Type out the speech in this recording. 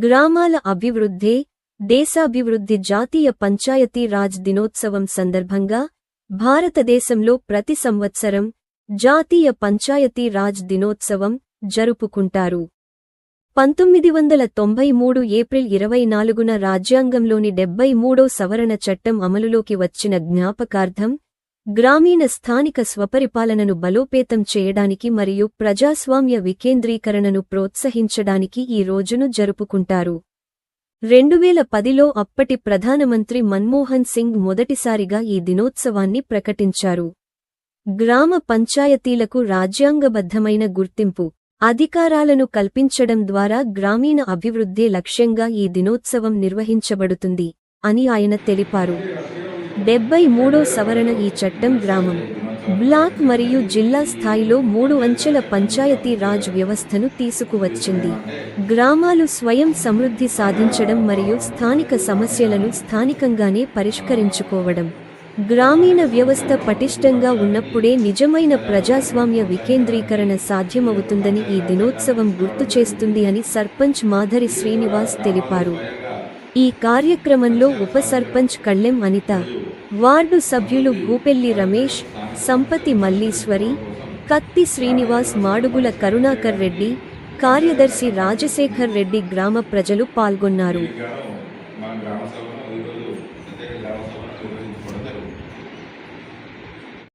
గ్రామాల అభివృద్ధే దేశాభివృద్ధి. జాతీయ పంచాయతీ రాజ్ దినోత్సవం సందర్భంగా భారతదేశంలో ప్రతి సంవత్సరం జాతీయ పంచాయతీ రాజ్ దినోత్సవం జరుపుకుంటారు. 1993 ఏప్రిల్ 24న రాజ్యాంగంలోని 73వ సవరణ చట్టం అమలులోకి వచ్చిన జ్ఞాపకార్థం గ్రామీణ స్థానిక స్వపరిపాలనను బలోపేతం చేయడానికి మరియు ప్రజాస్వామ్య వికేంద్రీకరణను ప్రోత్సహించడానికి ఈ రోజును జరుపుకుంటారు. 2010లో అప్పటి ప్రధానమంత్రి మన్మోహన్ సింగ్ మొదటిసారిగా ఈ దినోత్సవాన్ని ప్రకటించారు. గ్రామ పంచాయతీలకు రాజ్యాంగబద్ధమైన గుర్తింపు, అధికారాలను కల్పించడం ద్వారా గ్రామీణ అభివృద్ధే లక్ష్యంగా ఈ దినోత్సవం నిర్వహించబడుతుంది అని ఆయన తెలిపారు. 73వ సవరణ ఈ చట్టం గ్రామం, బ్లాక్ మరియు జిల్లా స్థాయిలో 3 అంచెల పంచాయతీ రాజ్ వ్యవస్థను తీసుకువచ్చింది. గ్రామాలు స్వయం సమృద్ధి సాధించడం మరియు స్థానిక సమస్యలను స్థానికంగానే పరిష్కరించుకోవడం. గ్రామీణ వ్యవస్థ పటిష్టంగా ఉన్నప్పుడే నిజమైన ప్రజాస్వామ్య వికేంద్రీకరణ సాధ్యమవుతుందని ఈ దినోత్సవం గుర్తుచేస్తుంది అని సర్పంచ్ మాధరి శ్రీనివాస్ తెలిపారు. ఈ కార్యక్రమంలో ఉప సర్పంచ్ కళ్ళెం అనిత, వార్డు సభ్యులు భూపెల్లి రమేష్, సంపతి మల్లీశ్వరి, కత్తి శ్రీనివాస్, మాడుగుల కరుణాకర్ రెడ్డి, కార్యదర్శి రాజశేఖర్ రెడ్డి, గ్రామ ప్రజలు పాల్గొన్నారు.